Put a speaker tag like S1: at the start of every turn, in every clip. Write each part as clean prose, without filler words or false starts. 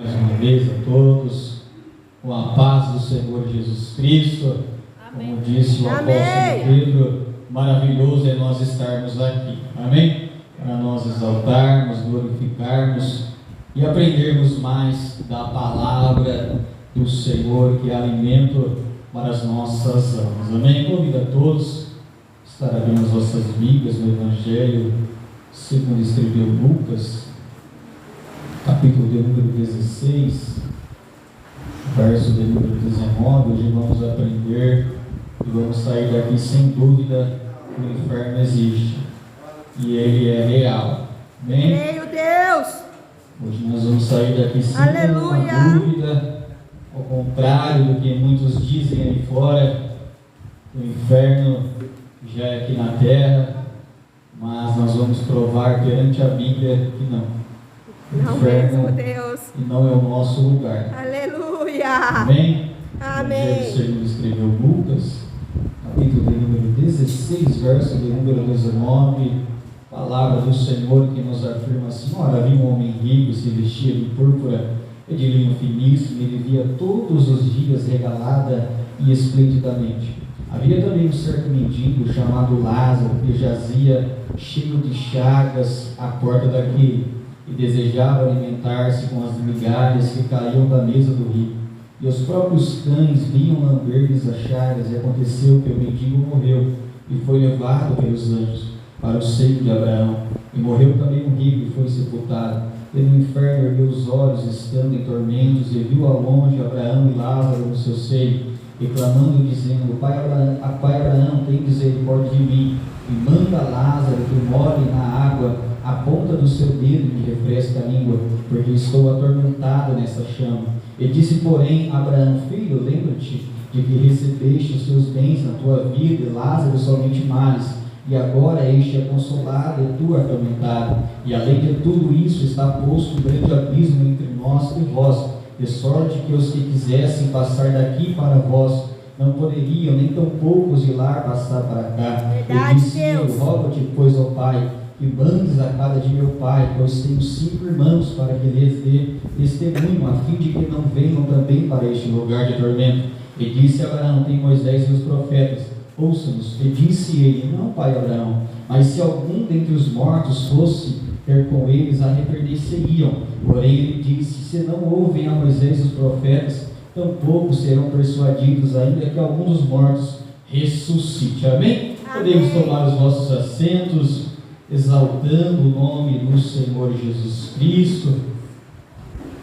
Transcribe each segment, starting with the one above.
S1: Mais uma vez a todos, com a paz do Senhor Jesus Cristo. Amém. Como disse o apóstolo Pedro, maravilhoso é nós estarmos aqui, amém? Para nós exaltarmos, glorificarmos e aprendermos mais da palavra do Senhor, que é alimento para as nossas almas, amém? Convido a todos a estar abrindo as vossas Bíblias no Evangelho segundo escreveu Lucas, capítulo de número 16, verso de número 19. Hoje vamos aprender e vamos sair daqui sem dúvida que o inferno existe e ele é real, amém?
S2: Meu Deus!
S1: Hoje nós vamos sair daqui sem nenhuma dúvida, ao contrário do que muitos dizem ali fora, o inferno já é aqui na terra, mas nós vamos provar perante a Bíblia que não.
S2: Não mesmo, Deus.
S1: E não é o nosso lugar.
S2: Aleluia.
S1: Amém?
S2: Amém.
S1: O Senhor escreveu Lucas, capítulo de número 16, verso de número 19. Palavra do Senhor que nos afirma assim: ora, havia um homem rico, se vestia de púrpura e de linho finíssimo, e vivia todos os dias regalada e esplendidamente. Havia também um certo mendigo chamado Lázaro, que jazia cheio de chagas à porta daquele, e desejava alimentar-se com as migalhas que caíam da mesa do rico. E os próprios cães vinham lamber-lhes as chagas, e aconteceu que o mendigo morreu, e foi levado pelos anjos para o seio de Abraão. E morreu também o rico, e foi sepultado. E no inferno ergueu os olhos, estando em tormentos, e viu ao longe Abraão e Lázaro no seu seio, e clamando, dizendo: Pai Abraão, tem misericórdia de mim, e manda Lázaro que molhe na água a ponta do seu dedo e me refresque a língua, porque estou atormentado nessa chama. E disse, porém, Abraão: Filho, lembra-te de que recebeste os teus bens na tua vida, e Lázaro somente males, e agora este é consolado e tu atormentado. E além de tudo isso, está posto um grande abismo entre nós e vós, de sorte que os que quisessem passar daqui para vós não poderiam, nem tampouco os de lá passar para cá.
S2: Verdade,
S1: e disse:
S2: Deus.
S1: Rogo-te, pois, ó Pai, que mandes a casa de meu pai, pois tenho 5 irmãos, para que lhes dê testemunho, a fim de que não venham também para este lugar de tormento. E disse Abraão: tem Moisés e os profetas, ouça-nos. E disse ele: não, pai Abraão, mas se algum dentre os mortos fosse ter com eles, arrepender-se-iam. Porém ele disse: se não ouvem a Moisés e os profetas, tampouco serão persuadidos, ainda que algum dos mortos ressuscite. Amém? Podemos tomar os vossos assentos, exaltando o nome do Senhor Jesus Cristo,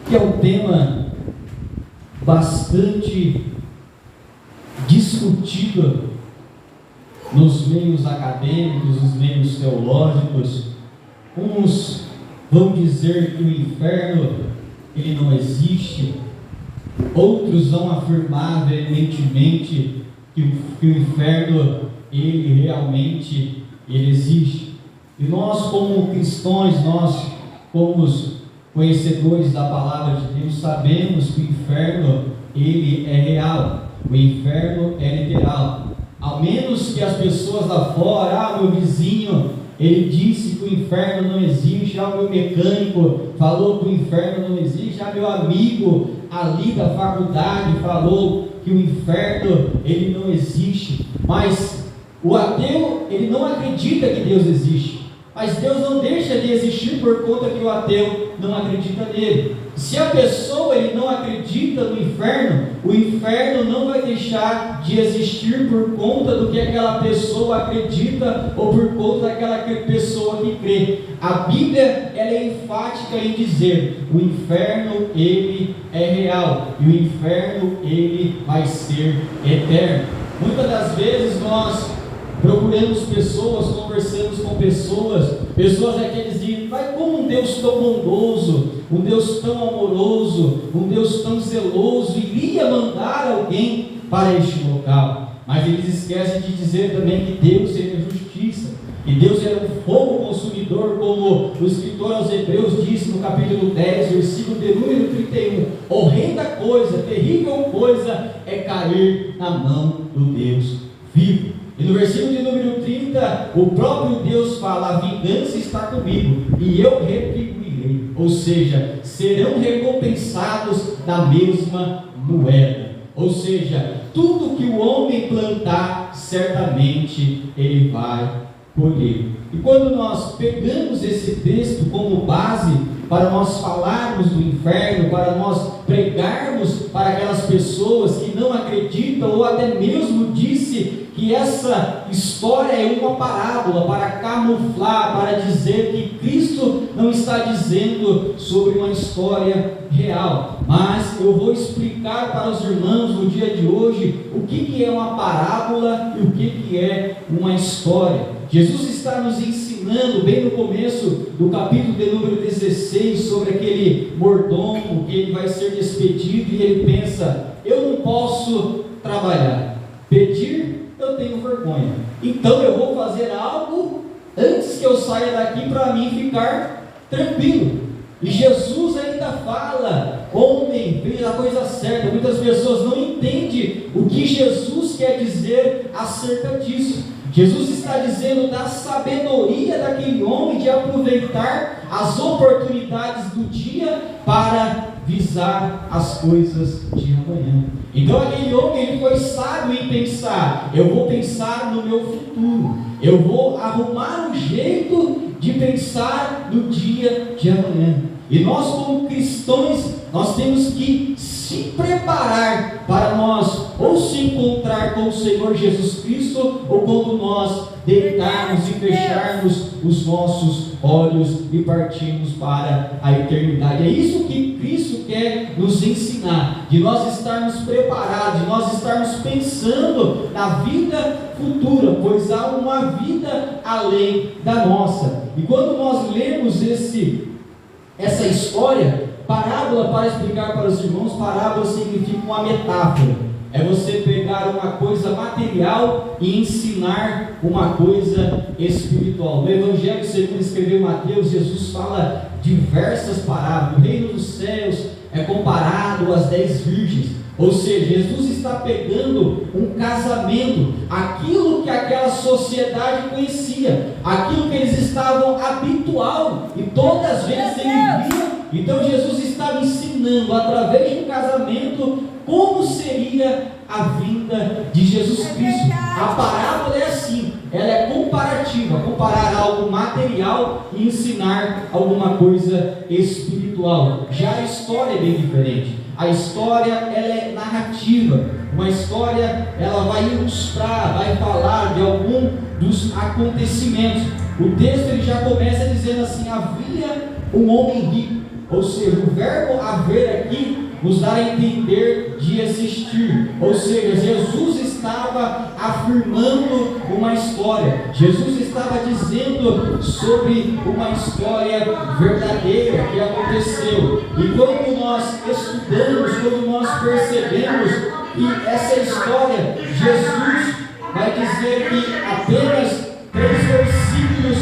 S1: que é um tema bastante discutido nos meios acadêmicos, nos meios teológicos. Uns vão dizer que o inferno ele não existe, outros vão afirmar veementemente que o inferno ele realmente existe. E nós, como cristãos, nós como conhecedores da palavra de Deus, sabemos que o inferno ele é real, o inferno é literal. Ao menos que as pessoas lá fora, meu vizinho, ele disse que o inferno não existe, meu mecânico falou que o inferno não existe, meu amigo ali da faculdade falou que o inferno ele não existe. Mas o ateu, ele não acredita que Deus existe, mas Deus não deixa de existir por conta que o ateu não acredita nele. Se a pessoa ele não acredita no inferno, o inferno não vai deixar de existir por conta do que aquela pessoa acredita ou por conta daquela pessoa que crê. A Bíblia ela é enfática em dizer: o inferno ele é real e o inferno ele vai ser eterno. Muitas das vezes nós procuramos pessoas, conversamos com pessoas é que dizem: vai, como um Deus tão bondoso, um Deus tão amoroso, um Deus tão zeloso iria mandar alguém para este local? Mas eles esquecem de dizer também que Deus é justiça, que Deus é um fogo consumidor, como o escritor aos Hebreus disse no capítulo 10, versículo de número 31, horrenda coisa, terrível coisa é cair na mão do Deus vivo. E no versículo de número 30, o próprio Deus fala: a vingança está comigo e eu retribuirei. ou seja, serão recompensados da mesma moeda. Ou seja, tudo que o homem plantar, certamente ele vai colher. E quando nós pegamos esse texto como base para nós falarmos do inferno, para nós pregarmos para aquelas pessoas que não acreditam, ou até mesmo disse que essa história é uma parábola para camuflar, para dizer que Cristo não está dizendo sobre uma história real, mas eu vou explicar para os irmãos no dia de hoje o que é uma parábola e o que é uma história. Jesus está nos ensinando bem no começo do capítulo de número 16 sobre aquele mordomo que ele vai ser despedido e ele pensa: eu não posso trabalhar, pedir eu tenho vergonha, então eu vou fazer algo antes que eu saia daqui para mim ficar tranquilo. E Jesus ainda fala: homem, fez a coisa certa. Muitas pessoas não entendem o que Jesus quer dizer acerca disso. Jesus está dizendo da sabedoria daquele homem de aproveitar as oportunidades do dia para visar as coisas de amanhã. Então aquele homem ele foi sábio em pensar: eu vou pensar no meu futuro, eu vou arrumar um jeito de pensar no dia de amanhã. E nós como cristãos, nós temos que se preparar para nós ou se encontrar com o Senhor Jesus Cristo, ou quando nós deitarmos e fecharmos os nossos olhos e partirmos para a eternidade. É isso que Cristo quer nos ensinar, de nós estarmos preparados, de nós estarmos pensando na vida futura, pois há uma vida além da nossa. E quando nós lemos essa história, parábola, para explicar para os irmãos, parábola significa uma metáfora. É você pegar uma coisa material e ensinar uma coisa espiritual. No Evangelho segundo escreveu Mateus, Jesus fala diversas parábolas. O reino dos céus é comparado às 10 virgens. Ou seja, Jesus está pegando um casamento, aquilo que aquela sociedade conhecia, aquilo que eles estavam habitual, e todas as vezes ele via. Então Jesus estava ensinando através de um casamento como seria a vinda de Jesus Cristo. A parábola é assim, ela é comparativa, comparar algo material e ensinar alguma coisa espiritual. Já a história é bem diferente. A história ela é narrativa. Uma história ela vai ilustrar, vai falar de algum dos acontecimentos. O texto ele já começa dizendo assim: havia um homem rico. Ou seja, o verbo haver aqui nos dá a entender de existir. Ou seja, Jesus estava afirmando uma história. Jesus estava dizendo sobre uma história verdadeira que aconteceu. E quando nós estudamos, quando nós percebemos que essa história, Jesus vai dizer que apenas 3 versículos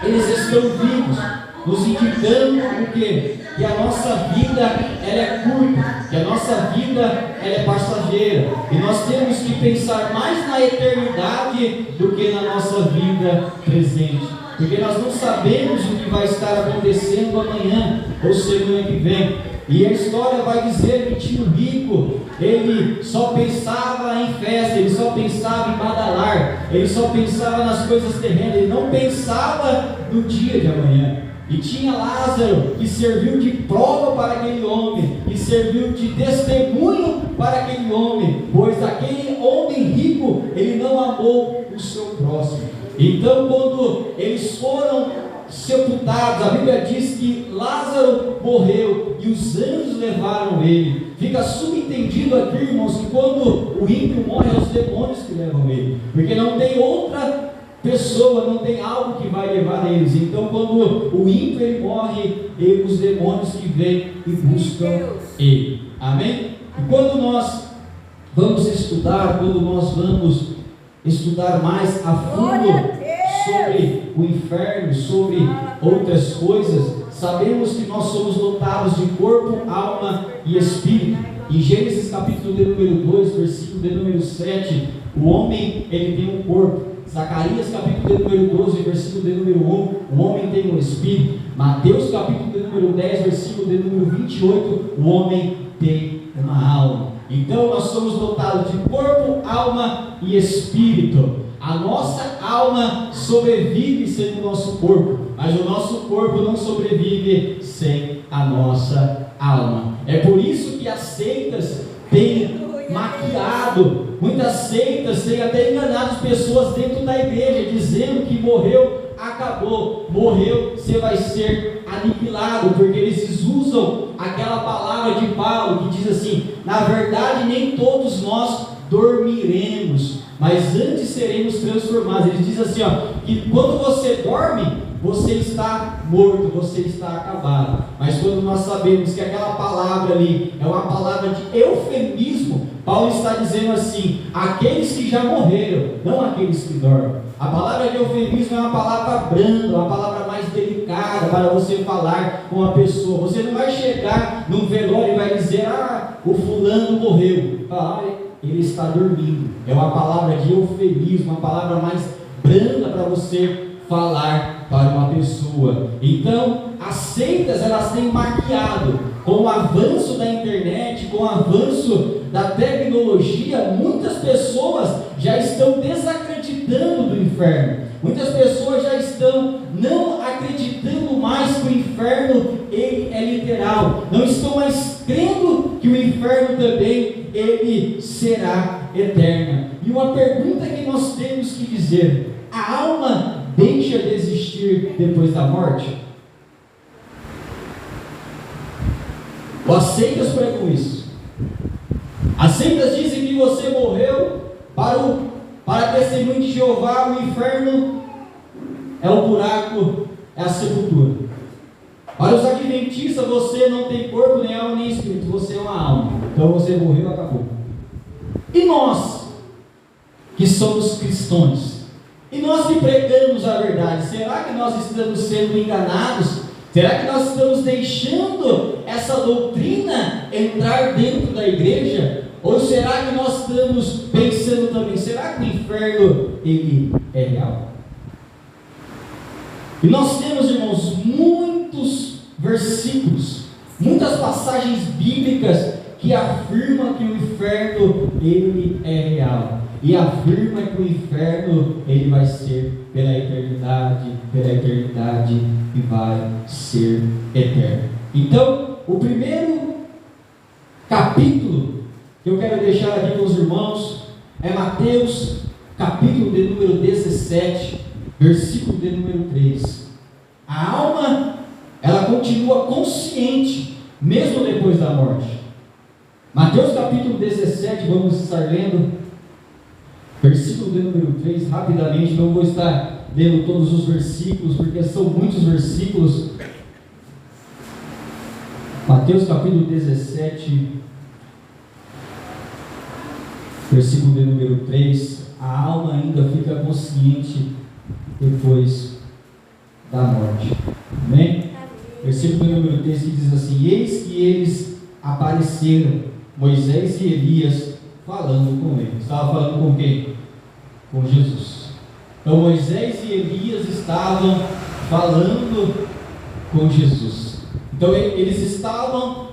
S1: eles estão vivos, nos indicando o quê? Que a nossa vida ela é curta, que a nossa vida ela é passageira, e nós temos que pensar mais na eternidade do que na nossa vida presente, porque nós não sabemos o que vai estar acontecendo amanhã ou semana que vem. E a história vai dizer que tinha um rico, ele só pensava em festa, ele só pensava em badalar, ele só pensava nas coisas terrenas, ele não pensava no dia de amanhã. E tinha Lázaro, que serviu de prova para aquele homem, que serviu de testemunho para aquele homem, pois aquele homem rico, ele não amou o seu próximo. Então quando eles foram sepultados, a Bíblia diz que Lázaro morreu e os anjos levaram ele. Fica subentendido aqui, irmãos, que quando o ímpio morre, é os demônios que levam ele, porque não tem outra pessoa, não tem algo que vai levar eles. Então quando o ímpio ele morre, os demônios que vêm e buscam ele. Amém? E quando nós vamos estudar, mais a fundo sobre o inferno, sobre outras coisas, sabemos que nós somos dotados de corpo, alma e espírito. Em Gênesis capítulo de número 2, versículo de número 7, o homem ele tem um corpo. Zacarias capítulo de número 12, versículo de número 1, o homem tem um espírito. Mateus capítulo de número 10, versículo de número 28, o homem tem uma alma. Então nós somos dotados de corpo, alma e espírito. A nossa alma sobrevive sem o nosso corpo, mas o nosso corpo não sobrevive sem a nossa alma. É por isso que as seitas têm maquiado, muitas seitas têm até enganado pessoas dentro da igreja, dizendo que morreu, acabou, morreu, você vai ser aniquilado, porque eles usam aquela palavra de Paulo que diz assim: na verdade nem todos nós dormiremos, mas antes seremos transformados. Ele diz assim, que quando você dorme, você está morto, você está acabado. Mas quando nós sabemos que aquela palavra ali é uma palavra de eufemismo, Paulo está dizendo assim: aqueles que já morreram, não aqueles que dormem. A palavra de eufemismo é uma palavra branda, uma palavra mais delicada para você falar com a pessoa. Você não vai chegar num velório e vai dizer: o fulano morreu. Ele está dormindo. É uma palavra de eufemismo, uma palavra mais branda para você falar para uma pessoa. Então, as seitas, elas têm maquiado, com o avanço da internet, com o avanço da tecnologia, muitas pessoas já estão desacreditando do inferno. Muitas pessoas já estão não acreditando mais que o inferno ele é literal. Não estão mais crendo que o inferno também ele será eterno. E uma pergunta que nós temos que dizer: a alma deixa de existir depois da morte? As seitas pregam isso. As seitas dizem que você morreu para testemunho de Jeová. O inferno é o buraco, é a sepultura. Para os adventistas, você não tem corpo, nem alma, nem espírito, você é uma alma. Então você morreu, acabou. E nós, que somos cristãos, e nós que pregamos a verdade, será que nós estamos sendo enganados? Será que nós estamos deixando essa doutrina entrar dentro da igreja? Ou será que nós estamos pensando também: será que o inferno ele é real? E nós temos, irmãos, muitos versículos, muitas passagens bíblicas que afirmam que o inferno ele é real, e afirma que o inferno ele vai ser pela eternidade e vai ser eterno. Então, o primeiro capítulo que eu quero deixar aqui com os irmãos é Mateus, capítulo de número 17, versículo de número 3. A alma, ela continua consciente, mesmo depois da morte. Mateus capítulo 17, vamos estar lendo, versículo de número 3, rapidamente. Não vou estar lendo todos os versículos, porque são muitos versículos. Mateus capítulo 17, versículo de número 3, a alma ainda fica consciente depois da morte. Amém? Versículo de número 3 que diz assim: eis que eles apareceram, Moisés e Elias, falando com ele. Estava falando com quem? Com Jesus. Então Moisés e Elias estavam falando com Jesus. Então eles estavam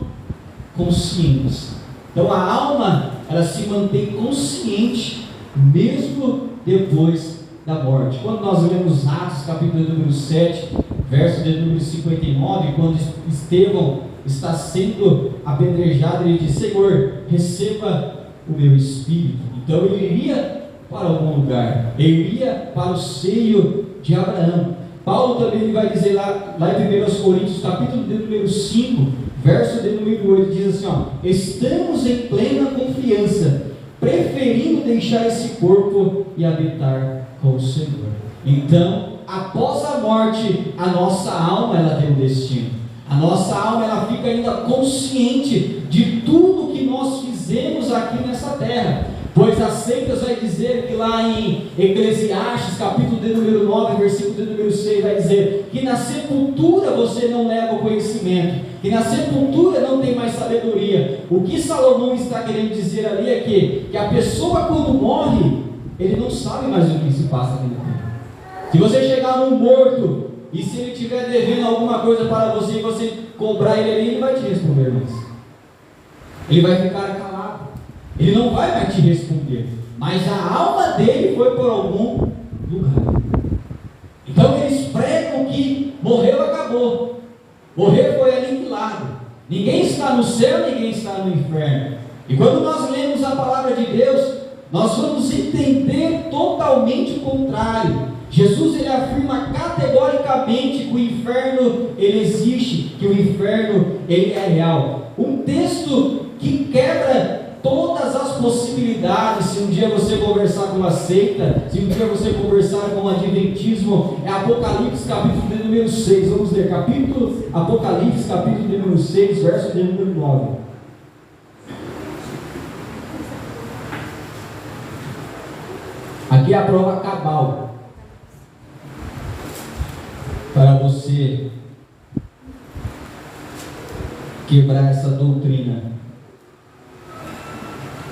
S1: conscientes. Então a alma, ela se mantém consciente mesmo depois da morte. Quando nós lemos Atos capítulo número 7, verso de número 59, quando Estevão está sendo apedrejado, ele diz: Senhor, receba o meu espírito. Então ele iria para algum lugar, ele iria para o seio de Abraão. Paulo também ele vai dizer lá em 1 Coríntios capítulo de número 5, verso de número 8, diz assim: estamos em plena confiança, preferindo deixar esse corpo e habitar com o Senhor. Então, após a morte, a nossa alma ela tem um destino. A nossa alma ela fica ainda consciente de tudo que nós fizemos aqui nessa terra. Pois as seitas vai dizer que lá em Eclesiastes, capítulo de número 9, versículo de número 6, vai dizer que na sepultura você não leva o conhecimento, que na sepultura não tem mais sabedoria. O que Salomão está querendo dizer ali é que a pessoa quando morre, ele não sabe mais o que se passa dentro dele. Se você chegar num morto E se ele estiver devendo alguma coisa para você e você cobrar ele ali, ele vai te responder mais. Ele vai ficar calado. Ele não vai mais te responder. Mas a alma dele foi por algum lugar. Então eles pregam que morreu, acabou. Morrer foi aniquilado. Ninguém está no céu, ninguém está no inferno. E quando nós lemos a palavra de Deus, nós vamos entender totalmente o contrário. Jesus ele afirma categoricamente que o inferno ele existe, que o inferno ele é real. Um texto que quebra todas as possibilidades. Se um dia você conversar com uma seita, se um dia você conversar com o adventismo, é Apocalipse capítulo de número 6, vamos ler, Apocalipse capítulo de número 6, verso de número 9. Aqui é a prova cabal, para você quebrar essa doutrina,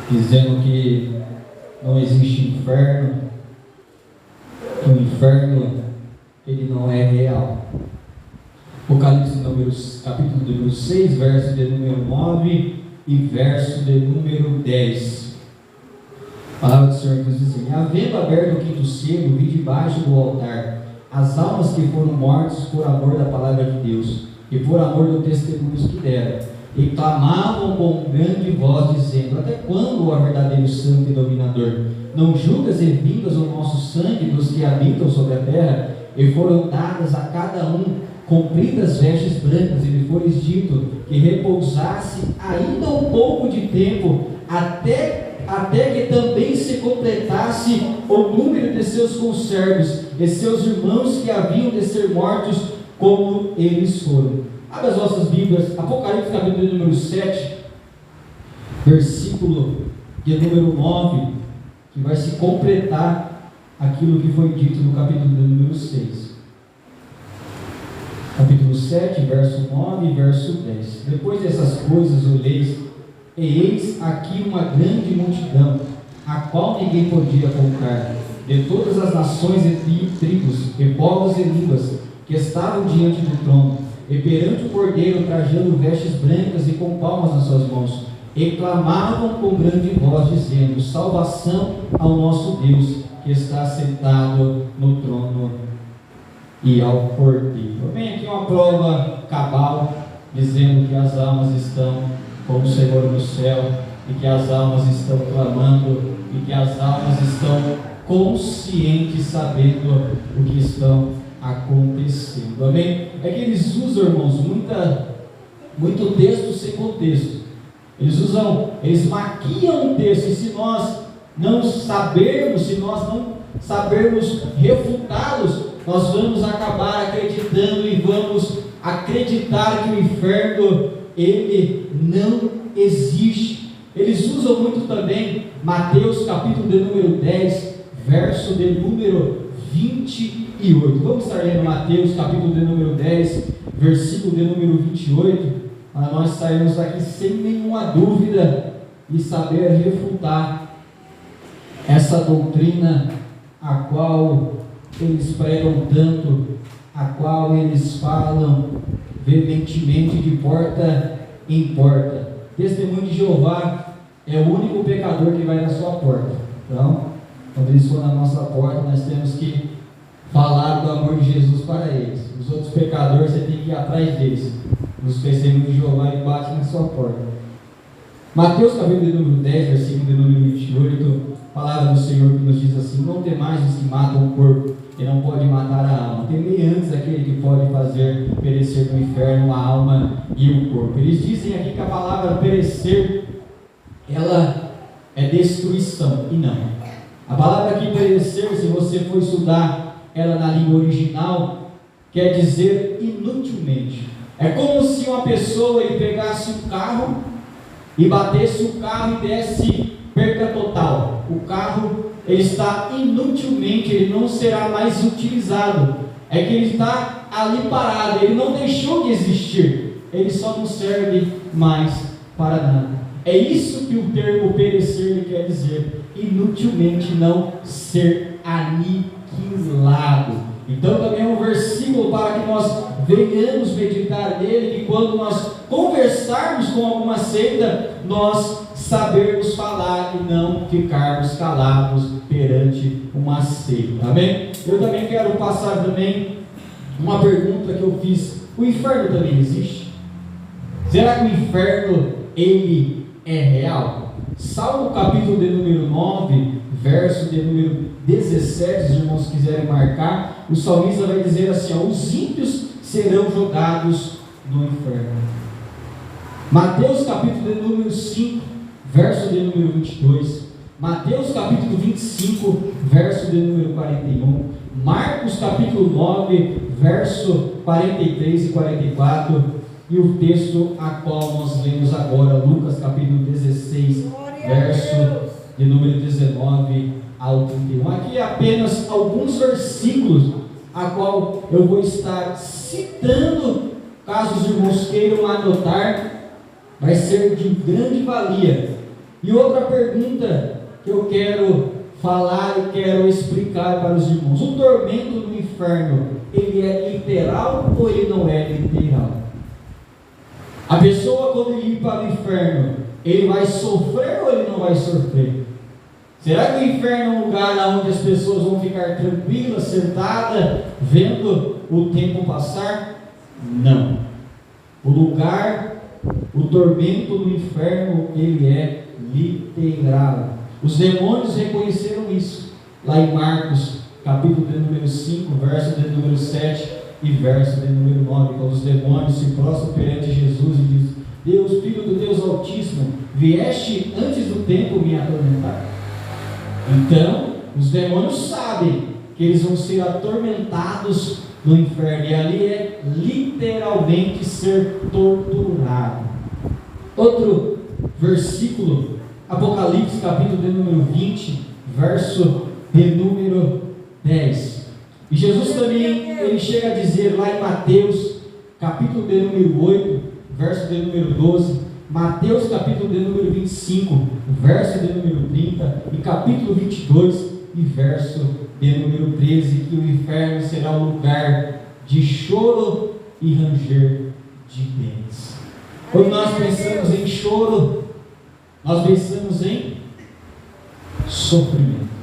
S1: dizendo que não existe inferno, que o inferno ele não é real. Apocalipse capítulo de número 6, verso de número 9 e verso de número 10. A palavra do Senhor nos diz assim: havendo aberto o quinto selo, vi debaixo do altar as almas que foram mortas por amor da palavra de Deus e por amor do testemunho que deram, e clamavam com grande voz, dizendo: até quando, ó verdadeiro santo e dominador, não julgas e vingas o nosso sangue dos que habitam sobre a terra? E foram dadas a cada um compridas vestes brancas, e lhe foi dito que repousasse ainda um pouco de tempo, até que também se completasse o número de seus conservos e seus irmãos que haviam de ser mortos como eles foram. Abra as vossas Bíblias, Apocalipse capítulo de número 7, versículo de número 9, que vai se completar aquilo que foi dito no capítulo de número 6. Capítulo 7, verso 9 e verso 10. Depois dessas coisas olhei, e eis aqui uma grande multidão, a qual ninguém podia contar, de todas as nações e tribos, e povos e línguas, que estavam diante do trono, e perante o Cordeiro, trajando vestes brancas e com palmas nas suas mãos, e clamavam com grande voz, dizendo: salvação ao nosso Deus, que está sentado no trono, e ao Cordeiro. Vem aqui uma prova cabal, dizendo que as almas estão com o Senhor no céu, e que as almas estão clamando, e que as almas estão conscientes, sabendo o que estão acontecendo. Amém? É que eles usam, irmãos, muito texto sem contexto. Eles maquiam o texto, e se nós não sabermos refutá-los, nós vamos acabar acreditando e vamos acreditar que o inferno ele não existe. Eles usam muito também Mateus capítulo de número 10, verso de número 28. Vamos estar lendo Mateus capítulo de número 10, versículo de número 28, para nós sairmos daqui sem nenhuma dúvida e saber refutar essa doutrina a qual eles pregam tanto, a qual eles falam veementemente de porta em porta. Testemunho de Jeová é o único pecador que vai na sua porta. Então, quando eles forem na nossa porta, nós temos que falar do amor de Jesus para eles. Os outros pecadores, você tem que ir atrás deles. Os testemunhos de Jeová, ele bate na sua porta. Mateus capítulo de número 10, versículo de número 28, palavra do Senhor que nos diz assim: não temais os que matam o corpo, e não pode matar a alma. Temei antes aquele que pode fazer perecer no inferno a alma e o corpo. Eles dizem aqui que a palavra perecer, ela é destruição, e não. A palavra aqui perecer, se você for estudar ela na língua original, quer dizer inutilmente. É como se uma pessoa ele pegasse um carro e batesse o carro e desse perda total. O carro ele está inutilmente, ele não será mais utilizado. É que ele está ali parado, ele não deixou de existir, ele só não serve mais para nada. É isso que o termo perecer quer dizer: inutilmente, não ser aniquilado. Então também é um versículo exemplo para que nós venhamos meditar nele, e quando nós conversarmos com alguma seita, nós sabermos falar e não ficarmos calados perante uma seita. Amém? Eu também quero passar também uma pergunta que eu fiz. O inferno também existe? Será que o inferno, ele é real? Salmo capítulo de número 9, verso de número 17, se os irmãos quiserem marcar, o salmista vai dizer assim, ó, os ímpios serão jogados no inferno. Mateus capítulo de número 5, verso de número 22, Mateus capítulo 25, verso de número 41, Marcos capítulo 9, verso 43 e 44, e o texto a qual nós lemos agora, Lucas capítulo 16, verso de número 19 ao 31. Aqui é apenas alguns versículos a qual eu vou estar citando, caso os irmãos queiram anotar, vai ser de grande valia. E outra pergunta que eu quero falar e quero explicar para os irmãos: o tormento no inferno, ele é literal ou ele não é literal? A pessoa, quando ele ir para o inferno, ele vai sofrer ou ele não vai sofrer? Será que o inferno é um lugar onde as pessoas vão ficar tranquilas, sentadas, vendo o tempo passar? Não. O lugar, o tormento no inferno, ele é literal. Os demônios reconheceram isso, lá em Marcos, capítulo de número 5, verso de número 7 e verso de número 9, quando os demônios se prostram perante Jesus e dizem: Deus, Filho do Deus Altíssimo, vieste antes do tempo me atormentar. Então, os demônios sabem que eles vão ser atormentados no inferno, e ali é literalmente ser torturado. Outro versículo, Apocalipse capítulo de número 20, verso de número 10. E Jesus também, ele chega a dizer lá em Mateus capítulo de número 8, verso de número 12, Mateus capítulo de número 25, verso de número 30, e capítulo 22 e verso de número 13, que o inferno será um lugar de choro e ranger de dentes. Quando nós pensamos em choro, nós pensamos em sofrimento.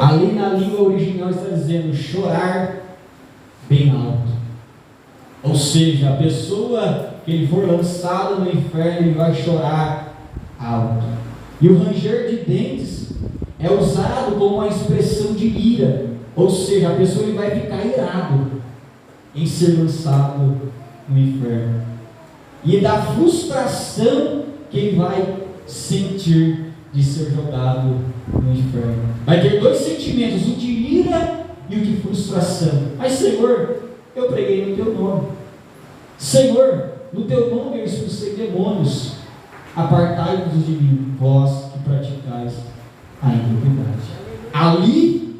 S1: Ali na língua original está dizendo chorar bem alto. Ou seja, a pessoa que ele for lançado no inferno, ele vai chorar alto. E o ranger de dentes é usado como uma expressão de ira. Ou seja, a pessoa ele vai ficar irado em ser lançado no inferno. E da frustração que ele vai sentir de ser jogado no inferno. Vai ter dois sentimentos, o de ira e o de frustração. Mas Senhor, eu preguei no teu nome. Senhor, no teu nome eu expulsei demônios. Apartai-vos de mim, vós que praticais a iniquidade. Ali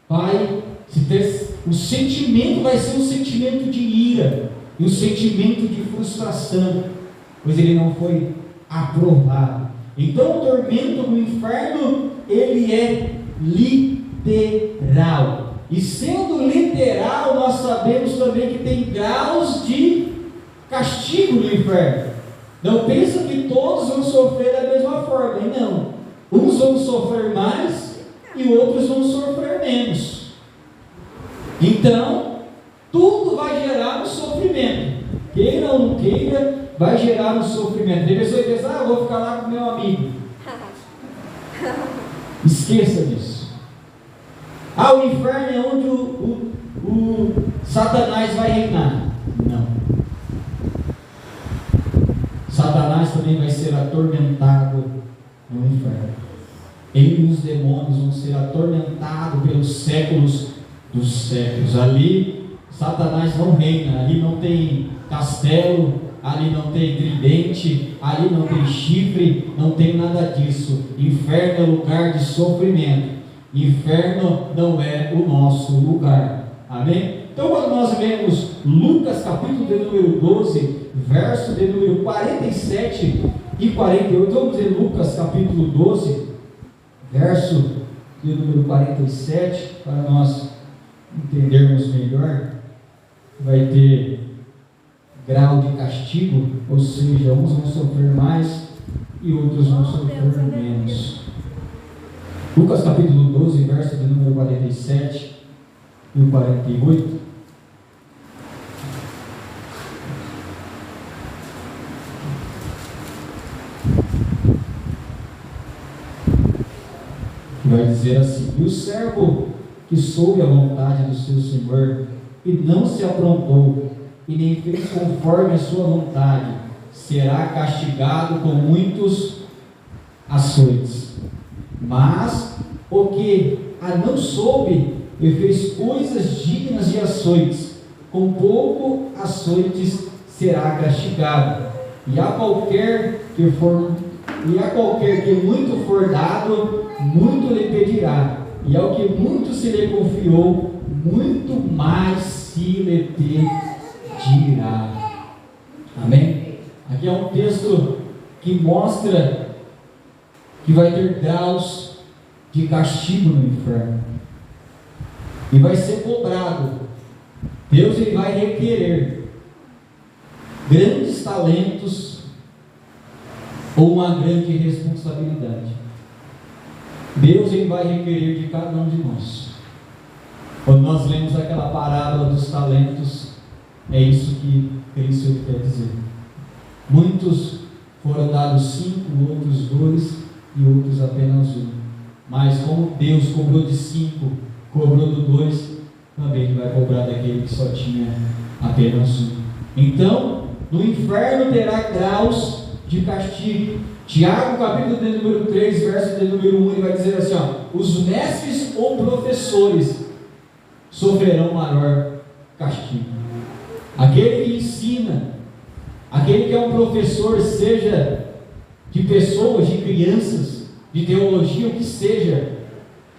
S1: vai se ter, o sentimento vai ser um sentimento de ira e um sentimento de frustração, pois ele não foi aprovado. Então o tormento no inferno, ele é literal. E sendo literal, nós sabemos também que tem graus de castigo no inferno. Não pensa que todos vão sofrer da mesma forma. E não. Uns vão sofrer mais e outros vão sofrer menos. Então, tudo vai gerar um sofrimento. Queira ou não queira, vai gerar um sofrimento. Tem pessoa que pensa: eu vou ficar lá com meu amigo. Esqueça disso. O inferno é onde o Satanás vai reinar. Não. Satanás também vai ser atormentado no inferno. Ele e os demônios vão ser atormentados pelos séculos dos séculos. Ali, Satanás não reina. Ali não tem castelo, ali não tem tridente, ali não tem chifre, não tem nada disso. Inferno é lugar de sofrimento. Inferno não é o nosso lugar. Amém? Então, quando nós vemos Lucas capítulo de número 12, verso de número 47 e 48, vamos dizer Lucas capítulo 12, verso de número 47, para nós entendermos melhor, vai ter grau de castigo, ou seja, uns vão sofrer mais e outros vão sofrer menos. Lucas capítulo 12, verso de número 47 e 48. Vai dizer assim: e o servo que soube a vontade do seu senhor e não se aprontou e nem fez conforme a sua vontade, será castigado com muitos açoites. Mas o que a não soube e fez coisas dignas de açoites, com pouco açoites será castigado. E a qualquer que muito for dado, muito lhe pedirá, e ao que muito se lhe confiou, muito mais se lhe pedirá. Amém? Aqui é um texto que mostra que vai ter graus de castigo no inferno, e vai ser cobrado. Deus ele vai requerer grandes talentos ou uma grande responsabilidade. Deus ele vai requerer de cada um de nós. Quando nós lemos aquela parábola dos talentos, é isso que Cristo quer dizer. Muitos foram dados 5, outros 2 e outros apenas 1. Mas como Deus cobrou de 5, cobrou do 2, também ele vai cobrar daquele que só tinha apenas 1. Então, no inferno terá graus de castigo. Tiago, capítulo de número 3, verso de número 1, ele vai dizer assim: os mestres ou professores sofrerão maior castigo. Aquele que ensina, aquele que é um professor, seja de pessoas, de crianças, de teologia, o que seja,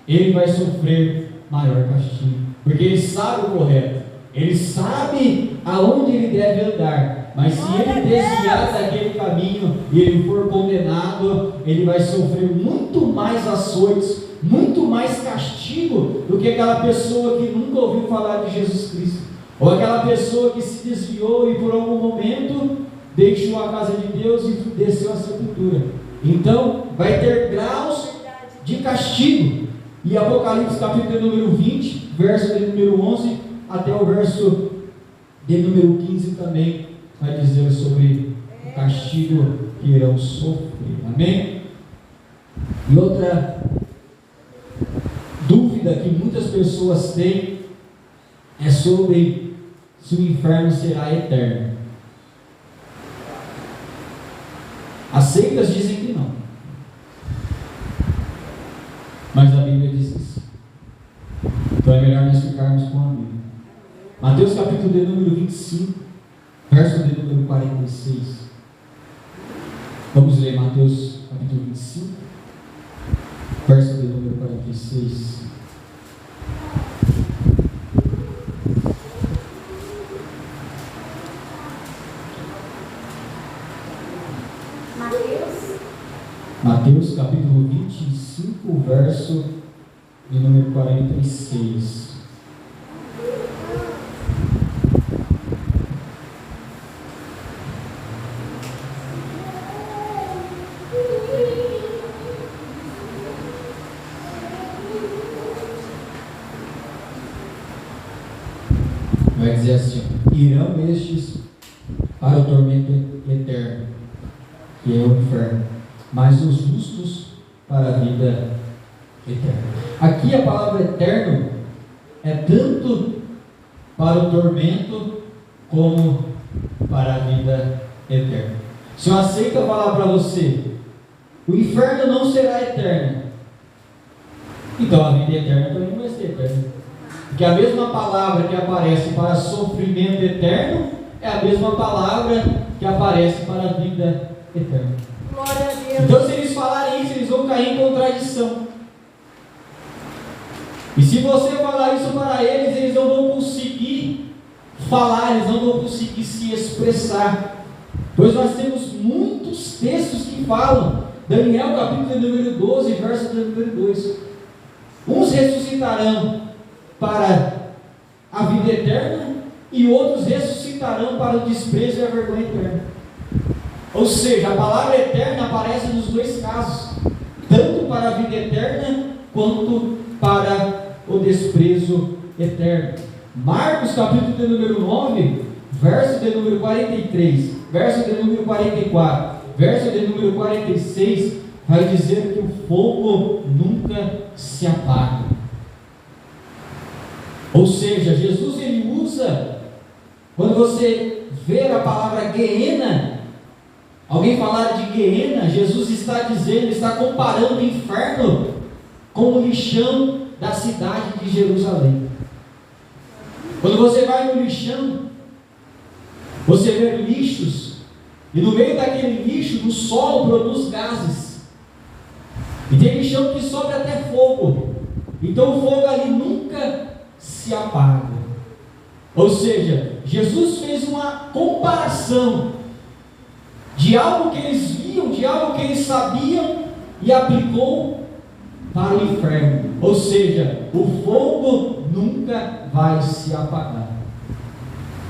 S1: ele vai sofrer maior castigo, porque ele sabe o correto, ele sabe aonde ele deve andar. Mas se ele desviar daquele caminho e ele for condenado, ele vai sofrer muito mais açoites, muito mais castigo do que aquela pessoa que nunca ouviu falar de Jesus Cristo, ou aquela pessoa que se desviou e por algum momento deixou a casa de Deus e desceu à sepultura. Então vai ter graus de castigo. E Apocalipse capítulo número 20, verso de número 11 até o verso de número 15 também vai dizer sobre o castigo que irão sofrer. Amém? E outra dúvida que muitas pessoas têm é sobre se o inferno será eterno. As seitas dizem que não, mas a Bíblia diz que sim. Então é melhor nós ficarmos com a Bíblia. Mateus capítulo de número 25, verso de número 46. Vamos ler Mateus capítulo 25, verso de número 46. Mateus capítulo 25, verso de número 46. Vai dizer assim: irão estes para o tormento eterno, que é o inferno, mas os justos para a vida eterna. Aqui a palavra eterno é tanto para o tormento como para a vida eterna. Se eu aceito falar para você, o inferno não será eterno, então a vida eterna também vai ser eterna. Porque a mesma palavra que aparece para sofrimento eterno é a mesma palavra que aparece para a vida eterna.
S2: Glória a Deus.
S1: Então, se eles falarem isso, eles vão cair em contradição. E se você falar isso para eles, eles não vão conseguir falar, eles não vão conseguir se expressar. Pois nós temos muitos textos que falam. Daniel capítulo número 12, verso número 2. Uns ressuscitarão para eterna, e outros ressuscitarão para o desprezo e a vergonha eterna. Ou seja, a palavra eterna aparece nos dois casos, tanto para a vida eterna, quanto para o desprezo eterno. Marcos capítulo de número 9, verso de número 43, verso de número 44, verso de número 46, vai dizer que o fogo nunca se apaga. Ou seja, Jesus ele usa, quando você vê a palavra Geena, alguém falar de Geena, Jesus está dizendo, está comparando o inferno com o lixão da cidade de Jerusalém. Quando você vai no lixão, você vê lixos, e no meio daquele lixo, no solo produz gases, e tem lixão que sobe até fogo. Então o fogo ali nunca se apaga. Ou seja, Jesus fez uma comparação de algo que eles viam, de algo que eles sabiam, e aplicou para o inferno. Ou seja, o fogo nunca vai se apagar.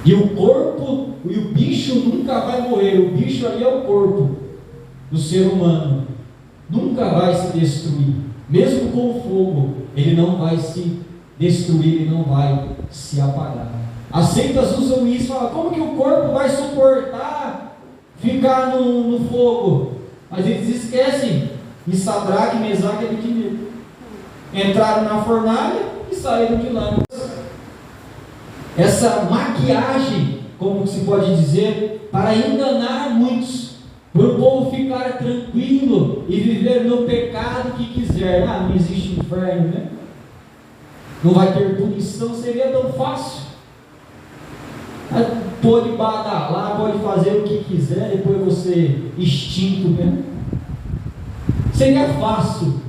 S1: E o corpo, e o bicho nunca vai morrer. O bicho ali é o corpo do ser humano. Nunca vai se destruir. Mesmo com o fogo, ele não vai se destruir, ele não vai se apagar. As seitas usam isso, falam, como que o corpo vai suportar ficar no fogo? Mas eles esquecem de Sadraque, Mesaque e Abednego. Entraram na fornalha e saíram de lá. Essa maquiagem, como se pode dizer, para enganar muitos, para o povo ficar tranquilo e viver no pecado que quiser. Ah, não existe inferno, né? Não vai ter punição, seria tão fácil. Pode badalar, pode fazer o que quiser, depois você extinto mesmo. Seria fácil.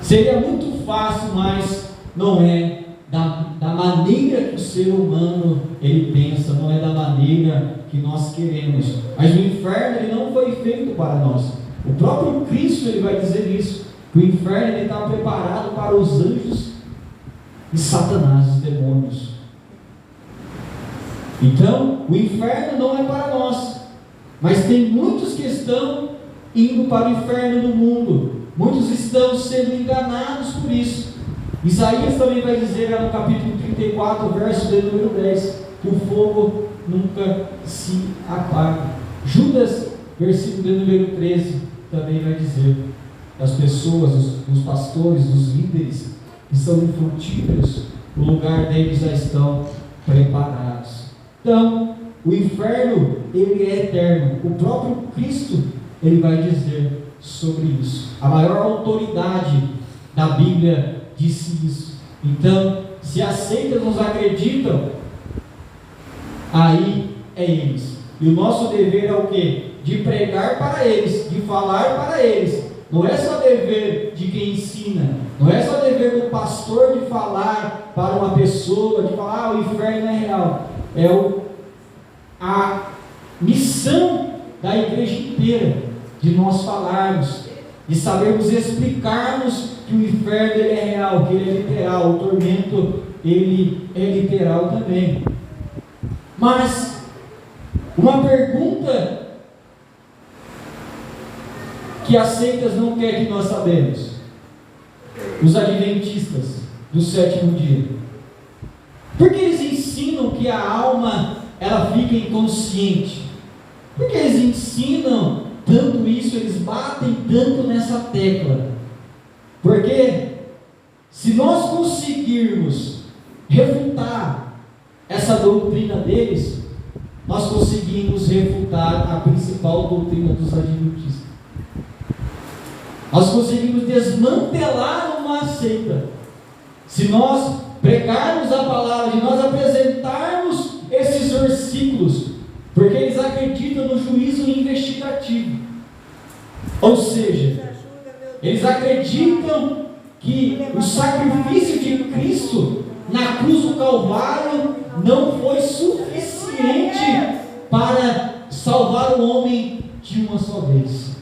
S1: Seria muito fácil, mas não é da maneira que o ser humano ele pensa, não é da maneira que nós queremos. Mas o inferno ele não foi feito para nós. O próprio Cristo ele vai dizer isso, que o inferno ele está preparado para os anjos e Satanás, os demônios. Então, o inferno não é para nós, mas tem muitos que estão indo para o inferno no mundo. Muitos estão sendo enganados por isso. Isaías também vai dizer no capítulo 34, verso de número 10, que o fogo nunca se apaga. Judas, versículo de número 13, também vai dizer que as pessoas, os pastores, os líderes que são infrutíferos, o lugar deles já estão preparados. Então, o inferno, ele é eterno. O próprio Cristo, ele vai dizer sobre isso. A maior autoridade da Bíblia disse isso. Então, se as seitas nos acreditam, aí é eles. E o nosso dever é o quê? De pregar para eles, de falar para eles. Não é só dever de quem ensina, não é só dever do pastor de falar para uma pessoa, de falar, o inferno é real. É a missão da igreja inteira, de nós falarmos, de sabermos explicarmos que o inferno ele é real, que ele é literal, o tormento ele é literal também. Mas uma pergunta que as seitas não querem que nós sabemos, os adventistas do sétimo dia, por que eles ensinam que a alma ela fica inconsciente? Por que eles ensinam tanto isso, eles batem tanto nessa tecla? Porque se nós conseguirmos refutar essa doutrina deles, nós conseguimos refutar a principal doutrina dos adventistas. Nós conseguimos desmantelar uma seita. Se nós pregarmos a palavra, de nós apresentarmos esses versículos, porque eles acreditam no juízo investigativo. Ou seja, eles acreditam que o sacrifício de Cristo na cruz do Calvário não foi suficiente para salvar o homem de uma só vez.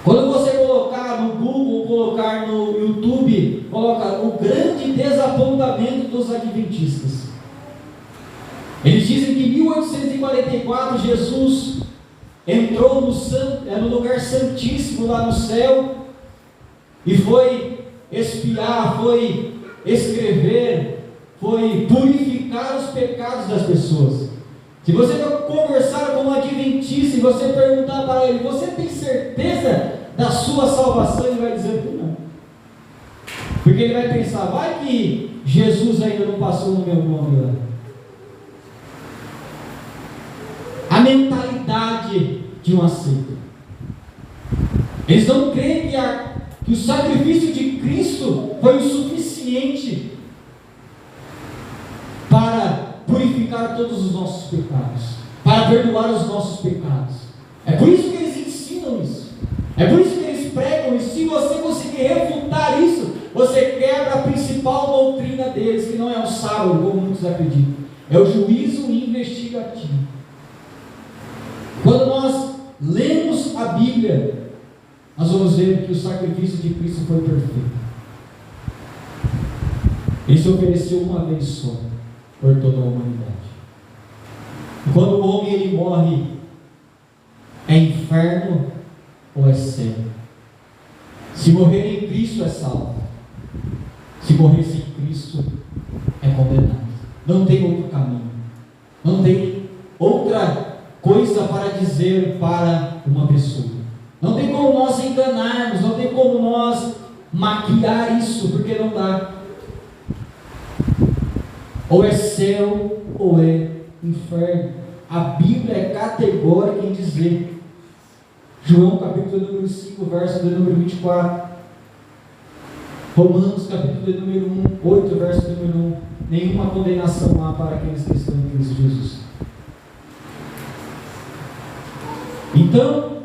S1: Quando você colocar no Google, colocar no YouTube, coloca o grande desapontamento dos adventistas. Eles dizem que em 1844 Jesus entrou no lugar santíssimo lá no céu e foi espiar, foi escrever, foi purificar os pecados das pessoas. Se você for conversar com um adventista e você perguntar para ele, você tem certeza da sua salvação? Ele vai dizer que não. Porque ele vai pensar, vai que Jesus ainda não passou no meu nome lá. A mentalidade de uma seita. Eles não creem que o sacrifício de Cristo foi o suficiente para purificar todos os nossos pecados, para perdoar os nossos pecados. É por isso que eles ensinam isso. É por isso que eles pregam isso. Se você conseguir refutar isso, você quebra a principal doutrina deles, que não é o sábado, como muitos acreditam. É o juízo investigativo. Quando nós lemos a Bíblia, nós vamos ver que o sacrifício de Cristo foi perfeito. Ele se ofereceu uma vez só por toda a humanidade. E quando o homem ele morre, é inferno ou é céu? Se morrer em Cristo é salvo. Se morrer sem Cristo é condenado. Não tem outro caminho. Não tem outra coisa para dizer para uma pessoa. Não tem como nós enganarmos, não tem como nós maquiar isso, porque não dá. Ou é céu ou é inferno. A Bíblia é categórica em dizer. João capítulo número 5, verso de número 24. Romanos capítulo de número 1, 8, verso de número 1. Nenhuma condenação há para aqueles que estão em Cristo Jesus. Então,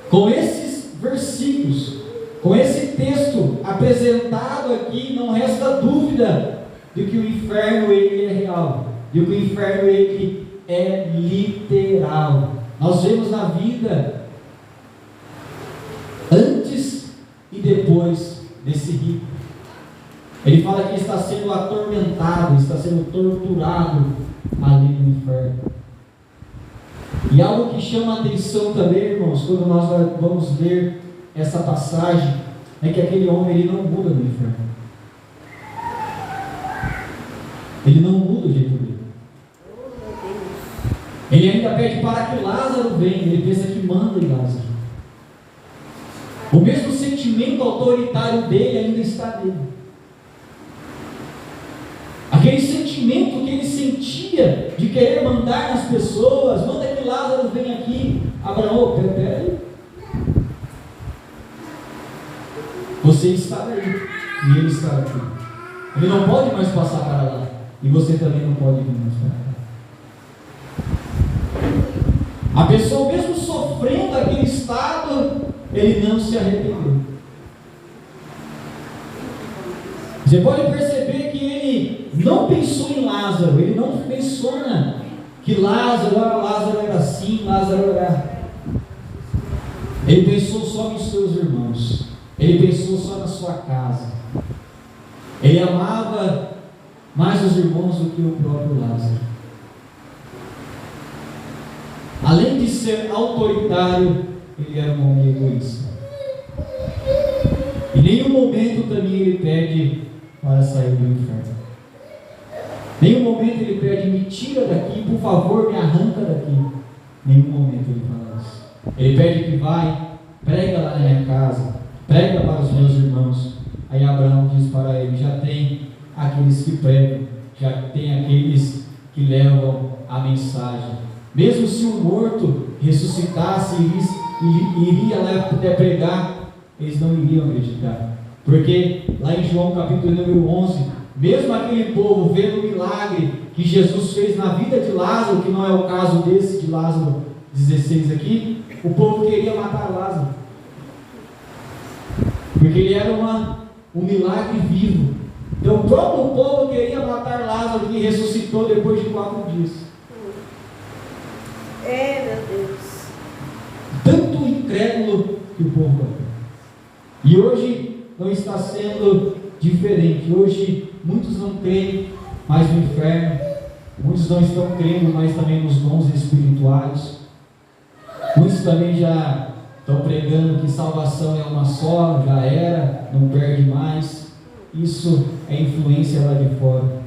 S1: com esses versículos, com esse texto apresentado aqui, não resta dúvida de que o inferno ele é real, de que o inferno ele é literal. Nós vemos na vida antes e depois desse rico. Ele fala que está sendo atormentado, está sendo torturado ali no inferno. E algo que chama a atenção também, irmãos, quando nós vamos ler essa passagem, é que aquele homem ele não muda no inferno. Ele não muda o jeito dele. Ele ainda pede para que Lázaro venha, ele pensa que manda em Lázaro. O mesmo sentimento autoritário dele ainda está nele. Aquele sentimento que ele sentia de querer mandar nas pessoas, manda que Lázaro venha aqui. Abraão, pera aí. Você está aí e ele está aqui. Ele não pode mais passar para lá. E você também não pode vir mais para cá. A pessoa, mesmo sofrendo aquele estado, ele não se arrependeu. Você pode perceber que ele não pensou em Lázaro, ele não pensou que Lázaro era assim, Lázaro era. Ele pensou só nos seus irmãos, ele pensou só na sua casa. Ele amava mais os irmãos do que o próprio Lázaro. Além de ser autoritário, ele era um homem egoísta. Em nenhum momento também ele pede para sair do inferno. Em nenhum momento ele pede, me tira daqui, por favor, me arranca daqui. Em nenhum momento ele fala isso. Ele pede que vai, prega lá na minha casa, prega para os meus irmãos. Aí Abraão diz para ele, já tem aqueles que pregam, já tem aqueles que levam a mensagem. Mesmo se um morto ressuscitasse e iria lá até pregar, eles não iriam acreditar. Porque lá em João capítulo número 11, mesmo aquele povo vendo o milagre que Jesus fez na vida de Lázaro, que não é o caso desse de Lázaro 16 aqui, o povo queria matar Lázaro. Porque ele era um milagre vivo. Então o próprio povo queria matar Lázaro, que ressuscitou depois de 4 dias.
S2: Meu Deus.
S1: Tanto incrédulo que o povo é. E hoje não está sendo diferente. Hoje muitos não creem mais no inferno, muitos não estão crendo mais também nos dons espirituais, muitos também já estão pregando que salvação é uma só, já era, não perde mais. Isso é influência lá de fora.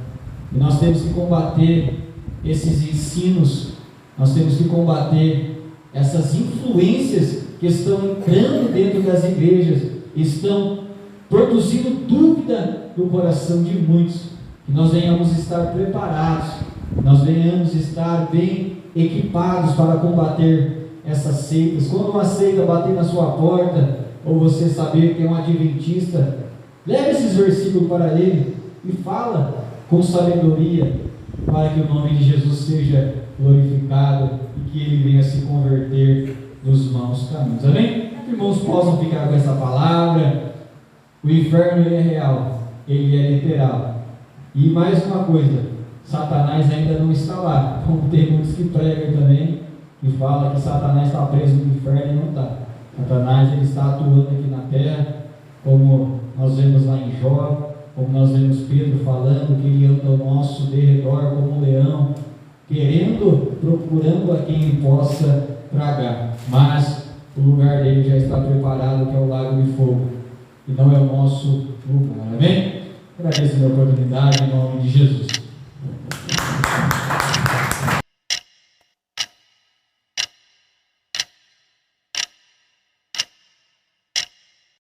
S1: E nós temos que combater esses ensinos, nós temos que combater essas influências que estão entrando dentro das igrejas, estão produzindo dúvida no coração de muitos. Que nós venhamos estar preparados, nós venhamos estar bem equipados para combater essas seitas. Quando uma seita bater na sua porta, ou você saber que é um adventista, leve esses versículos para ele e fala com sabedoria, para que o nome de Jesus seja glorificado e que ele venha se converter nos maus caminhos. Amém? Irmãos, possam ficar com essa palavra. O inferno ele é real, ele é literal. E mais uma coisa, Satanás ainda não está lá, como tem muitos que pregam também, que falam que Satanás está preso no inferno e não está. Satanás ele está atuando aqui na terra, como nós vemos lá em Jó, como nós vemos Pedro falando, que ele anda ao nosso derredor como um leão, procurando a quem ele possa tragar. Mas o lugar dele já está preparado, que é o lago de fogo, e não é o nosso lugar. Amém? Agradeço a oportunidade em nome de Jesus.